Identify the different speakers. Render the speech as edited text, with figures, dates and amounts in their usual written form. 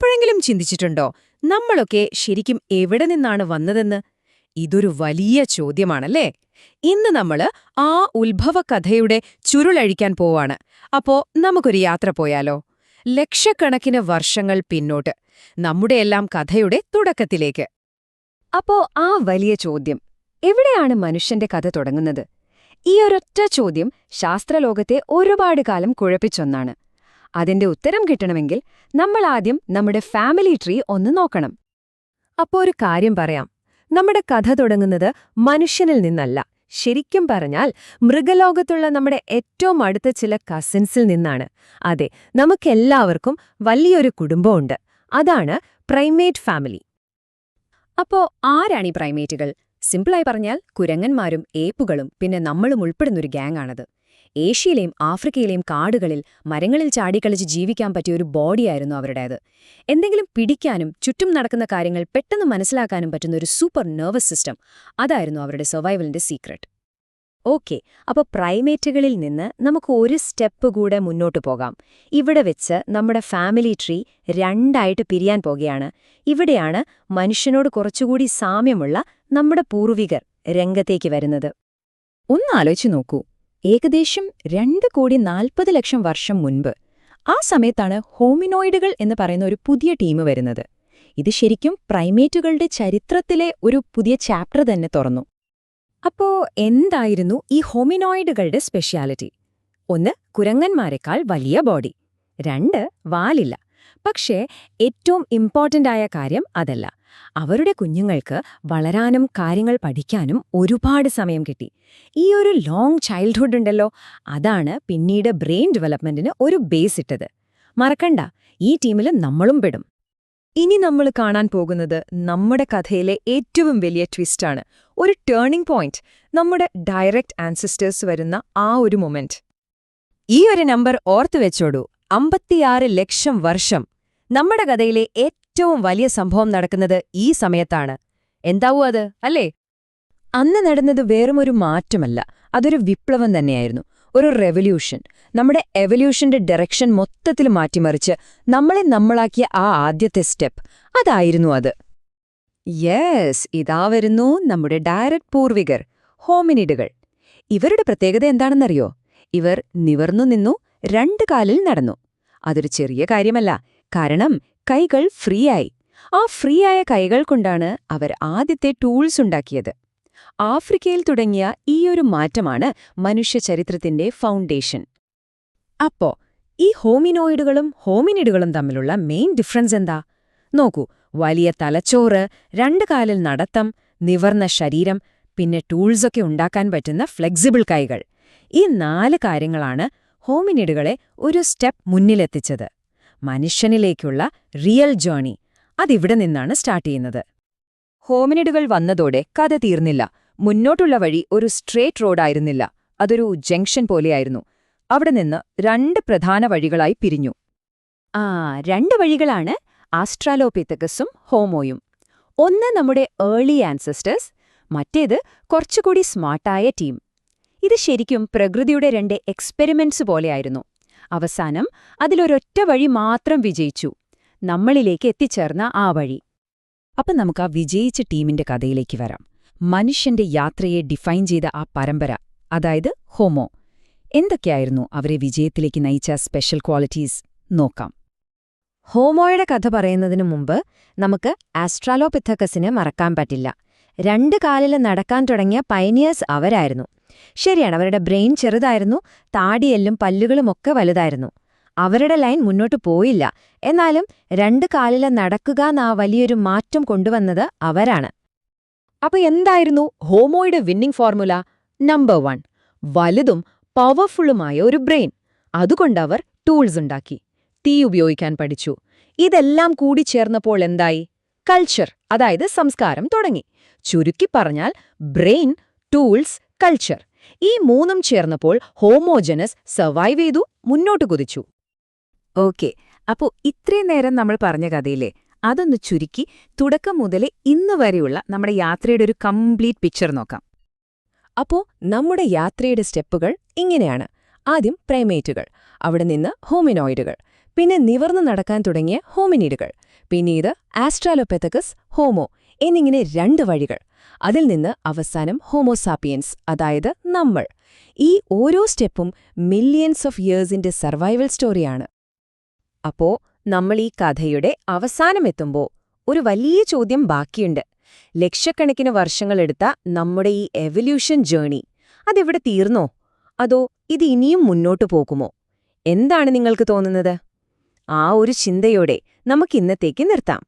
Speaker 1: എപ്പോഴെങ്കിലും ചിന്തിച്ചിട്ടുണ്ടോ നമ്മളൊക്കെ ശരിക്കും എവിടെ നിന്നാണ് വന്നതെന്ന്? ഇതൊരു വലിയ ചോദ്യമാണല്ലേ? ഇന്ന് നമ്മള് ആ ഉത്ഭവകഥയുടെ ചുരുളഴിക്കാൻ പോവാണ്. അപ്പോ നമുക്കൊരു യാത്ര പോയാലോ? ലക്ഷക്കണക്കിന് വർഷങ്ങൾ പിന്നോട്ട്, നമ്മുടെയെല്ലാം കഥയുടെ തുടക്കത്തിലേക്ക്.
Speaker 2: അപ്പോ ആ വലിയ ചോദ്യം, എവിടെയാണ് മനുഷ്യന്റെ കഥ തുടങ്ങുന്നത്? ഈ ഒരൊറ്റ ചോദ്യം ശാസ്ത്രലോകത്തെ ഒരുപാട് കാലം കുഴപ്പിച്ചൊന്നാണ്. അതിന്റെ ഉത്തരം കിട്ടണമെങ്കിൽ നമ്മൾ ആദ്യം നമ്മുടെ ഫാമിലി ട്രീ ഒന്ന് നോക്കണം.
Speaker 3: അപ്പോ ഒരു കാര്യം പറയാം, നമ്മുടെ കഥ തുടങ്ങുന്നത് മനുഷ്യനിൽ നിന്നല്ല. ശരിക്കും പറഞ്ഞാൽ മൃഗലോകത്തുള്ള നമ്മുടെ ഏറ്റവും അടുത്ത ചില കസിൻസിൽ നിന്നാണ്. അതെ, നമുക്കെല്ലാവർക്കും വലിയൊരു കുടുംബമുണ്ട്. അതാണ് പ്രൈമേറ്റ് ഫാമിലി.
Speaker 2: അപ്പോ ആരാണീ പ്രൈമേറ്റുകൾ? സിമ്പിളായി പറഞ്ഞാൽ കുരങ്ങന്മാരും ഏപ്പുകളും പിന്നെ നമ്മളും ഉൾപ്പെടുന്നൊരു ഗ്യാങ്ങാണത്. ഏഷ്യയിലെയും ആഫ്രിക്കയിലെയും കാടുകളിൽ മരങ്ങളിൽ ചാടിക്കളിച്ച് ജീവിക്കാൻ പറ്റിയ ഒരു ബോഡിയായിരുന്നു അവരുടേത്. എന്തെങ്കിലും പിടിക്കാനും ചുറ്റും നടക്കുന്ന കാര്യങ്ങൾ പെട്ടെന്ന് മനസ്സിലാക്കാനും പറ്റുന്ന ഒരു സൂപ്പർ നെർവസ് സിസ്റ്റം, അതായിരുന്നു അവരുടെ സർവൈവലിന്റെ സീക്രട്ട്. ഓക്കെ, അപ്പോൾ പ്രൈമേറ്റുകളിൽ നിന്ന് നമുക്ക് ഒരു സ്റ്റെപ്പ് കൂടെ മുന്നോട്ടു പോകാം. ഇവിടെ വെച്ച് നമ്മുടെ ഫാമിലി ട്രീ രണ്ടായിട്ട് പിരിയാൻ പോകുകയാണ്. ഇവിടെയാണ് മനുഷ്യനോട് കുറച്ചുകൂടി സാമ്യമുള്ള നമ്മുടെ പൂർവികർ രംഗത്തേക്ക് വരുന്നത്.
Speaker 4: ഒന്നാലോചിച്ചു നോക്കൂ, ഏകദേശം 2,40,00,000 വർഷം മുൻപ് ആ സമയത്താണ് ഹോമിനോയിഡുകൾ എന്ന് പറയുന്ന ഒരു പുതിയ ടീം വരുന്നത്. ഇത് ശരിക്കും പ്രൈമേറ്റുകളുടെ ചരിത്രത്തിലെ ഒരു പുതിയ ചാപ്റ്റർ തന്നെ തുറന്നു.
Speaker 3: അപ്പോ എന്തായിരുന്നു ഈ ഹോമിനോയിഡുകളുടെ സ്പെഷ്യാലിറ്റി? 1, കുരങ്ങന്മാരെക്കാൾ വലിയ ബോഡി. 2, വാലില്ല. പക്ഷേ ഏറ്റവും ഇമ്പോർട്ടന്റ് ആയ കാര്യം അതല്ല. അവരുടെ കുഞ്ഞുങ്ങൾക്ക് വളരാനും കാര്യങ്ങൾ പഠിക്കാനും ഒരുപാട് സമയം കിട്ടി. ഈ ഒരു ലോങ് ചൈൽഡ്ഹുഡ് ഉണ്ടല്ലോ, അതാണ് പിന്നീട് ബ്രെയിൻ ഡെവലപ്മെന്റിന് ഒരു ബേസ് ഇട്ടത്. മറക്കണ്ട, ഈ ടീമിൽ നമ്മളും പെടും. ഇനി നമ്മൾ കാണാൻ പോകുന്നത് നമ്മുടെ കഥയിലെ ഏറ്റവും വലിയ ട്വിസ്റ്റാണ്. ഒരു ടേണിംഗ് പോയിന്റ്, നമ്മുടെ ഡയറക്റ്റ് ആൻസിസ്റ്റേഴ്സ് വരുന്ന ആ ഒരു മൊമെന്റ്. ഈ ഒരു നമ്പർ ഓർത്തു വെച്ചോടൂ, 56 ലക്ഷം വർഷം. നമ്മുടെ കഥയിലെ ഏറ്റവും വലിയ സംഭവം നടക്കുന്നത് ഈ സമയത്താണ്. എന്താവൂ അത്, അല്ലേ?
Speaker 4: അന്ന് നടന്നത് വെറുമൊരു മാറ്റമല്ല, അതൊരു വിപ്ലവം തന്നെയായിരുന്നു. ഒരു റെവല്യൂഷൻ. നമ്മുടെ എവല്യൂഷന്റെ ഡയറക്ഷൻ മൊത്തത്തിൽ മാറ്റിമറിച്ച് നമ്മളെ നമ്മളാക്കിയ ആ ആദ്യത്തെ സ്റ്റെപ്പ്, അതായിരുന്നു അത്.
Speaker 3: യെസ്, ഇതാ വരുന്നു നമ്മുടെ ഡയറക്റ്റ് പൂർവികർ, ഹോമിനിഡുകൾ. ഇവരുടെ പ്രത്യേകത എന്താണെന്നറിയോ? ഇവർ നിവർന്നു നിന്നു, 2 കാലിൽ നടന്നു. അതൊരു ചെറിയ കാര്യമല്ല, കാരണം കൈകൾ ഫ്രീ ആയി. ആ ഫ്രീ ആയ കൈകൾ കൊണ്ടാണ് അവർ ആദ്യത്തെ ടൂൾസ് ഉണ്ടാക്കിയത്. ആഫ്രിക്കയിൽ തുടങ്ങിയ ഈയൊരു മാറ്റമാണ് മനുഷ്യചരിത്രത്തിന്റെ ഫൗണ്ടേഷൻ. അപ്പോ ഈ ഹോമിനോയിഡുകളും ഹോമിനിഡുകളും തമ്മിലുള്ള മെയിൻ ഡിഫറൻസ് എന്താ? നോക്കൂ, വലിയ തലച്ചോറ്, 2 കാലിൽ നടത്തം, നിവർന്ന ശരീരം, പിന്നെ ടൂൾസൊക്കെ ഉണ്ടാക്കാൻ പറ്റുന്ന ഫ്ലെക്സിബിൾ കൈകൾ. ഈ 4 കാര്യങ്ങളാണ് ഹോമിനിഡുകളെ ഒരു സ്റ്റെപ്പ് മുന്നിലെത്തിച്ചത്. മനുഷ്യനിലേക്കുള്ള റിയൽ ജേർണി അതിവിടെ നിന്നാണ് സ്റ്റാർട്ട് ചെയ്യുന്നത്.
Speaker 4: ഹോമിനിഡുകൾ വന്നതോടെ കഥ തീർന്നില്ല. മുന്നോട്ടുള്ള വഴി ഒരു സ്ട്രേറ്റ് റോഡായിരുന്നില്ല, അതൊരു ജംഗ്ഷൻ പോലെയായിരുന്നു. അവിടെ നിന്ന് 2 പ്രധാന വഴികളായി പിരിഞ്ഞു.
Speaker 3: 2 വഴികളാണ് ആസ്ട്രാലോപിത്തക്കസും ഹോമോയും. ഒന്ന് നമ്മുടെ ഏർലി ആൻസസ്റ്റേഴ്സ്, മറ്റേത് കുറച്ചുകൂടി സ്മാർട്ടായ ടീം. ഇത് ശരിക്കും പ്രകൃതിയുടെ 2 എക്സ്പെരിമെന്റ്സ് പോലെയായിരുന്നു. അവസാനം അതിലൊരൊറ്റ വഴി മാത്രം വിജയിച്ചു, നമ്മളിലേക്ക് എത്തിച്ചേർന്ന ആ വഴി.
Speaker 4: അപ്പം നമുക്ക് ആ വിജയിച്ച ടീമിന്റെ കഥയിലേക്ക് വരാം. മനുഷ്യന്റെ യാത്രയെ ഡിഫൈൻ ചെയ്ത ആ പരമ്പര, അതായത് ഹോമോ. എന്തൊക്കെയായിരുന്നു അവരെ വിജയത്തിലേക്ക് നയിച്ച സ്പെഷ്യൽ ക്വാളിറ്റീസ് നോക്കാം.
Speaker 3: ഹോമോയുടെ കഥ പറയുന്നതിനു മുമ്പ് നമുക്ക് ആസ്ട്രാലോപിത്തക്കസിനെ മറക്കാൻ പറ്റില്ല. 2 കാലിൽ നടക്കാൻ തുടങ്ങിയ പയനിയേഴ്സ് അവരായിരുന്നു. ശരിയാണ്, അവരുടെ ബ്രെയിൻ ചെറുതായിരുന്നു, താടിയെല്ലും പല്ലുകളുമൊക്കെ വലുതായിരുന്നു. അവരുടെ ലൈൻ മുന്നോട്ടു പോയില്ല. എന്നാലും 2 കാലിൽ നടക്കുക എന്ന വലിയൊരു മാറ്റം കൊണ്ടുവന്നത് അവരാണ്.
Speaker 2: അപ്പൊ എന്തായിരുന്നു ഹോമോയുടെ വിന്നിംഗ് ഫോർമുല? നമ്പർ 1, വലുതും പവർഫുള്ളുമായ ഒരു ബ്രെയിൻ. അതുകൊണ്ടവർ ടൂൾസ് ഉണ്ടാക്കി, തീ ഉപയോഗിക്കാൻ പഠിച്ചു. ഇതെല്ലാം കൂടി ചേർന്നപ്പോൾ എന്തായി? കൾച്ചർ, അതായത് സംസ്കാരം തുടങ്ങി. ചുരുക്കി പറഞ്ഞാൽ ബ്രെയിൻ, ടൂൾസ്, കൾച്ചർ, ഈ 3ഉം ചേർന്നപ്പോൾ ഹോമോജനസ് സർവൈവ് ചെയ്തു, മുന്നോട്ട് കുതിച്ചു.
Speaker 3: ഓക്കെ, അപ്പോ ഇത്രയും നേരം നമ്മൾ പറഞ്ഞ കഥയിലെ അതൊന്ന് ചുരുക്കി തുടക്കം മുതൽ ഇന്ന് വരെയുള്ള നമ്മുടെ യാത്രയുടെ ഒരു കംപ്ലീറ്റ് പിക്ചർ നോക്കാം. അപ്പോ നമ്മുടെ യാത്രയുടെ സ്റ്റെപ്പുകൾ ഇങ്ങനെയാണ്. ആദ്യം പ്രൈമേറ്റുകൾ, അവിടെ നിന്ന് ഹോമിനോയിഡുകൾ,
Speaker 2: പിന്നെ നിവർന്നു നടക്കാൻ തുടങ്ങിയ ഹോമിനിഡുകൾ, പിന്നീട് ആസ്ട്രാലോപെത്തക്കസ്, ഹോമോ എന്നിങ്ങനെ 2 വഴികൾ. അതിൽ നിന്ന് അവസാനം ഹോമോസാപ്പിയൻസ്, അതായത് നമ്മൾ. ഈ ഓരോ സ്റ്റെപ്പും മില്യൻസ് ഓഫ് ഇയേഴ്സിന്റെ സർവൈവൽ സ്റ്റോറിയാണ്.
Speaker 1: അപ്പോ നമ്മൾ ഈ കഥയുടെ അവസാനമെത്തുമ്പോ ഒരു വലിയ ചോദ്യം ബാക്കിയുണ്ട്. ലക്ഷക്കണക്കിന് വർഷങ്ങളെടുത്ത നമ്മുടെ ഈ എവല്യൂഷൻ ജേണി അതെവിടെ തീർന്നോ? അതോ ഇത് ഇനിയും മുന്നോട്ടു പോകുമോ? എന്താണ് നിങ്ങൾക്ക് തോന്നുന്നത്? ആ ഒരു ചിന്തയോടെ നമുക്കിന്നത്തേക്ക് നിർത്താം.